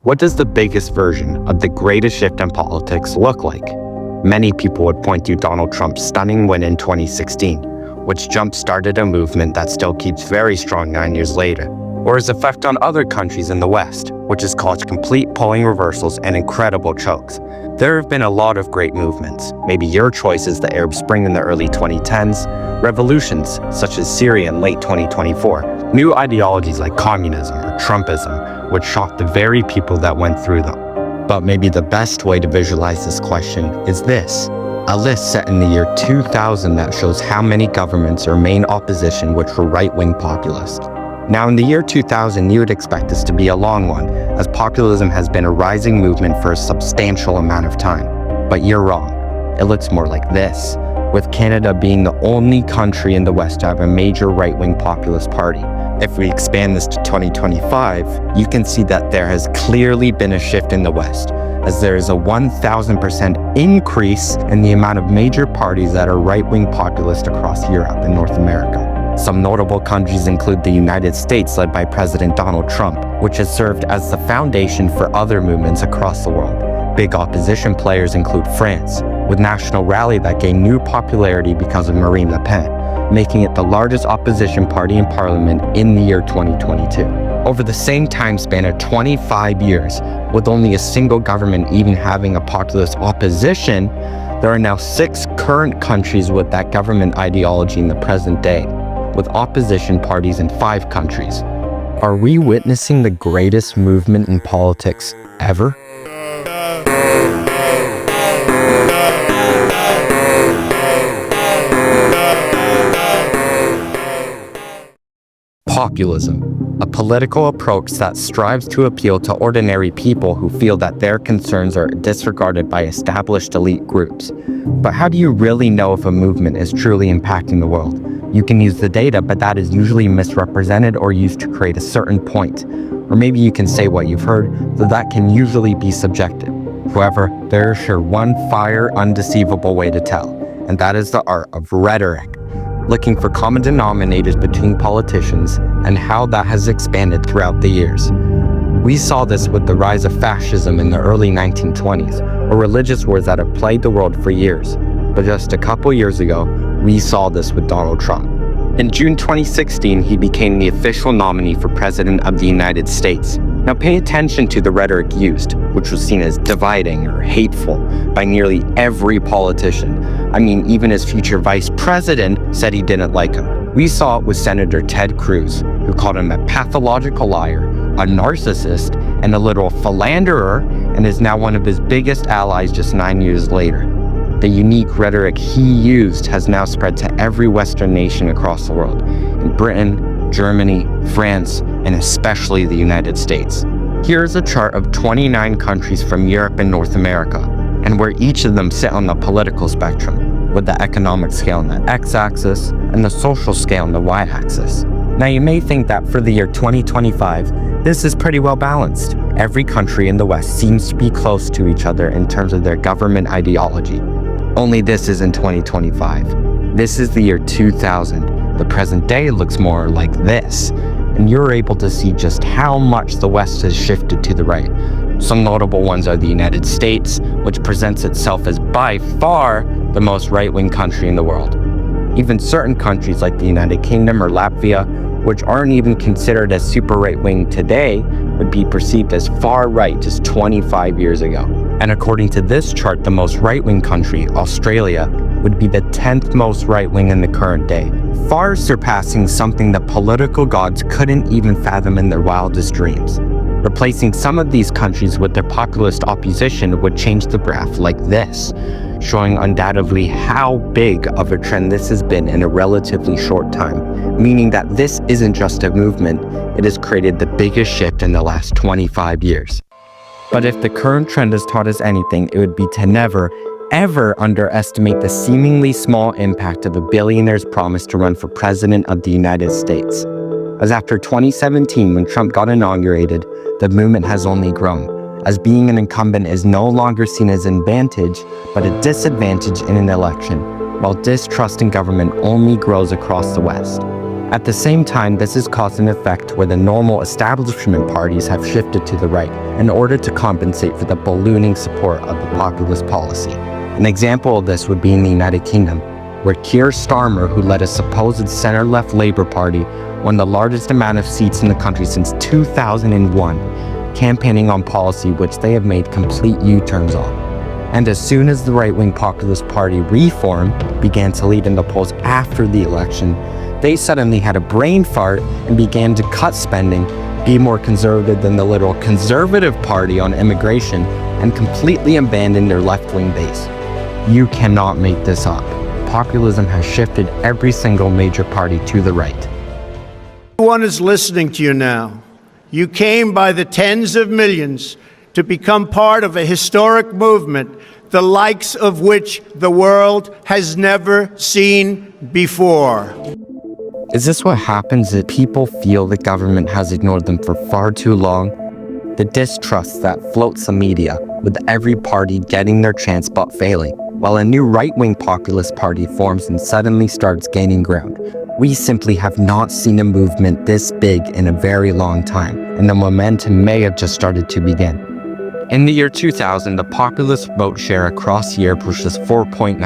What does the biggest version of the greatest shift in politics look like? Many people would point to Donald Trump's stunning win in 2016, which jump-started a movement that still keeps very strong 9 years later, or his effect on other countries in the West, which has caused complete polling reversals and incredible chokes. There have been a lot of great movements. Maybe your choice is the Arab Spring in the early 2010s, revolutions such as Syria in late 2024, new ideologies like communism or Trumpism, which shocked the very people that went through them. But maybe the best way to visualize this question is this: a list set in the year 2000 that shows how many governments or main opposition which were right-wing populist. Now in the year 2000, you would expect this to be a long one, as populism has been a rising movement for a substantial amount of time. But you're wrong. It looks more like this, with Canada being the only country in the West to have a major right-wing populist party. If we expand this to 2025, you can see that there has clearly been a shift in the West, as there is a 1,000% increase in the amount of major parties that are right-wing populist across Europe and North America. Some notable countries include the United States, led by President Donald Trump, which has served as the foundation for other movements across the world. Big opposition players include France, with National Rally that gained new popularity because of Marine Le Pen, making it the largest opposition party in parliament in the year 2022. Over the same time span of 25 years, with only a single government even having a populist opposition, there are now 6 current countries with that government ideology in the present day, with opposition parties in 5 countries. Are we witnessing the greatest movement in politics ever? Populism, a political approach that strives to appeal to ordinary people who feel that their concerns are disregarded by established elite groups. But how do you really know if a movement is truly impacting the world? You can use the data, but that is usually misrepresented or used to create a certain point. Or maybe you can say what you've heard, though that can usually be subjective. However, there is sure one undeceivable way to tell, and that is the art of rhetoric, looking for common denominators between politicians and how that has expanded throughout the years. We saw this with the rise of fascism in the early 1920s, or religious wars that have plagued the world for years. But just a couple years ago, we saw this with Donald Trump. In June 2016, he became the official nominee for President of the United States. Now pay attention to the rhetoric used, which was seen as dividing or hateful by nearly every politician. I mean, even his future vice president said he didn't like him. We saw it with Senator Ted Cruz, who called him a pathological liar, a narcissist, and a literal philanderer, and is now one of his biggest allies just 9 years later. The unique rhetoric he used has now spread to every Western nation across the world, in Britain, Germany, France, and especially the United States. Here is a chart of 29 countries from Europe and North America, and where each of them sit on the political spectrum, with the economic scale on the x-axis and the social scale on the y-axis. Now you may think that for the year 2025, this is pretty well balanced. Every country in the West seems to be close to each other in terms of their government ideology. Only this is in 2025. This is the year 2000. The present day looks more like this, and you're able to see just how much the West has shifted to the right. Some notable ones are the United States, which presents itself as by far the most right-wing country in the world. Even certain countries like the United Kingdom or Latvia, which aren't even considered as super right-wing today, would be perceived as far right just 25 years ago. And according to this chart, the most right-wing country, Australia, would be the 10th most right-wing in the current day, far surpassing something the political gods couldn't even fathom in their wildest dreams. Replacing some of these countries with their populist opposition would change the graph like this, showing undoubtedly how big of a trend this has been in a relatively short time, meaning that this isn't just a movement, it has created the biggest shift in the last 25 years. But if the current trend has taught us anything, it would be to never, ever underestimate the seemingly small impact of a billionaire's promise to run for president of the United States. As after 2017, when Trump got inaugurated, the movement has only grown, as being an incumbent is no longer seen as an advantage, but a disadvantage in an election, while distrust in government only grows across the West. At the same time, this has caused an effect where the normal establishment parties have shifted to the right in order to compensate for the ballooning support of the populist policy. An example of this would be in the United Kingdom, where Keir Starmer, who led a supposed center-left Labour Party, won the largest amount of seats in the country since 2001, campaigning on policy which they have made complete U-turns on. And as soon as the right-wing populist party Reform began to lead in the polls after the election, they suddenly had a brain fart and began to cut spending, be more conservative than the literal Conservative Party on immigration, and completely abandon their left-wing base. You cannot make this up. Populism has shifted every single major party to the right. Everyone is listening to you now. You came by the tens of millions to become part of a historic movement, the likes of which the world has never seen before. Is this what happens if people feel the government has ignored them for far too long? The distrust that floats the media, with every party getting their chance but failing, while a new right-wing populist party forms and suddenly starts gaining ground. We simply have not seen a movement this big in a very long time, and the momentum may have just started to begin. In the year 2000, the populist vote share across Europe was just 4.9%.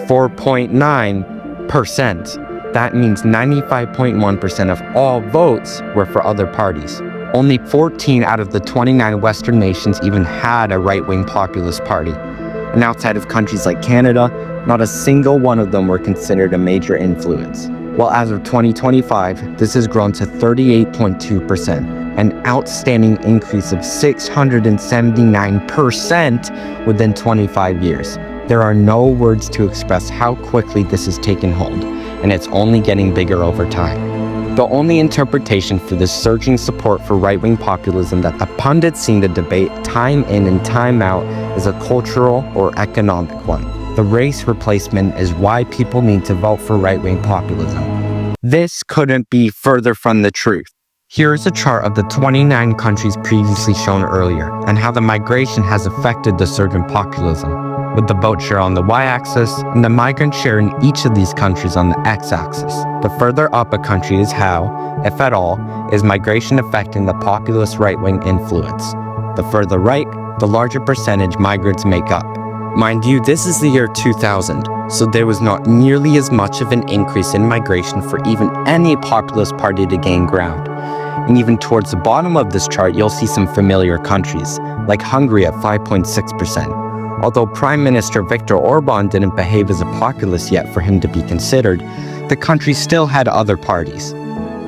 4.9%. That means 95.1% of all votes were for other parties. Only 14 out of the 29 Western nations even had a right-wing populist party. And outside of countries like Canada, not a single one of them were considered a major influence. Well, as of 2025, this has grown to 38.2%, an outstanding increase of 679% within 25 years. There are no words to express how quickly this has taken hold, and it's only getting bigger over time. The only interpretation for this surging support for right-wing populism that the pundits seem to debate time in and time out is a cultural or economic one. The race replacement is why people need to vote for right-wing populism. This couldn't be further from the truth. Here is a chart of the 29 countries previously shown earlier, and how the migration has affected the surge in populism, with the vote share on the y-axis and the migrant share in each of these countries on the x-axis. The further up a country is how, if at all, is migration affecting the populist right-wing influence. The further right, the larger percentage migrants make up. Mind you, this is the year 2000, so there was not nearly as much of an increase in migration for even any populist party to gain ground. And even towards the bottom of this chart, you'll see some familiar countries, like Hungary at 5.6%. Although Prime Minister Viktor Orban didn't behave as a populist yet for him to be considered, the country still had other parties.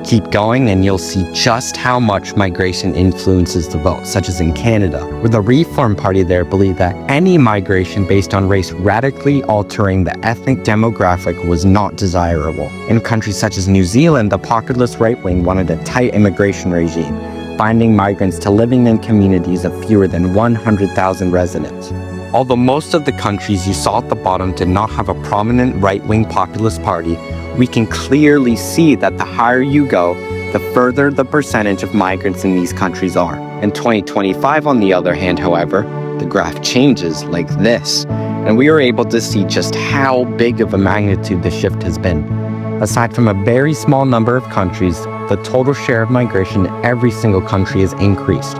Keep going and you'll see just how much migration influences the vote, such as in Canada, where the Reform Party there believed that any migration based on race radically altering the ethnic demographic was not desirable. In countries such as New Zealand, the populist right-wing wanted a tight immigration regime, binding migrants to living in communities of fewer than 100,000 residents. Although most of the countries you saw at the bottom did not have a prominent right-wing populist party, we can clearly see that the higher you go, the further the percentage of migrants in these countries are. In 2025, on the other hand, however, the graph changes like this, and we are able to see just how big of a magnitude the shift has been. Aside from a very small number of countries, the total share of migration in every single country has increased,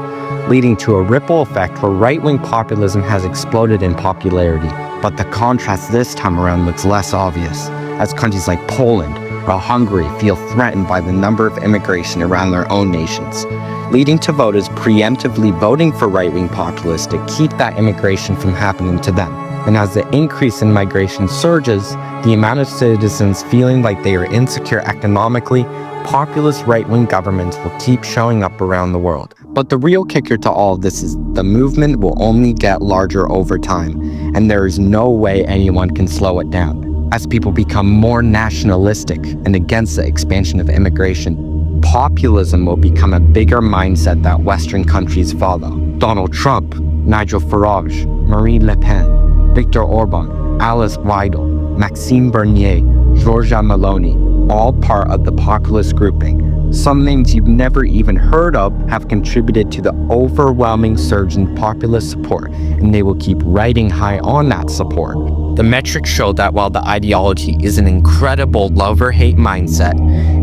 leading to a ripple effect where right-wing populism has exploded in popularity. But the contrast this time around looks less obvious, as countries like Poland or Hungary feel threatened by the number of immigration around their own nations, leading to voters preemptively voting for right-wing populists to keep that immigration from happening to them. And as the increase in migration surges, the amount of citizens feeling like they are insecure economically, populist right-wing governments will keep showing up around the world. But the real kicker to all of this is the movement will only get larger over time, and there is no way anyone can slow it down. As people become more nationalistic and against the expansion of immigration, populism will become a bigger mindset that Western countries follow. Donald Trump, Nigel Farage, Marine Le Pen, Viktor Orban, Alice Weidel, Maxime Bernier, Giorgia Meloni, all part of the populist grouping. Some names you've never even heard of have contributed to the overwhelming surge in populist support, and they will keep riding high on that support. The metrics show that while the ideology is an incredible love-or-hate mindset,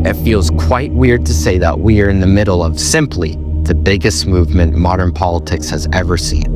it feels quite weird to say that we are in the middle of simply the biggest movement modern politics has ever seen.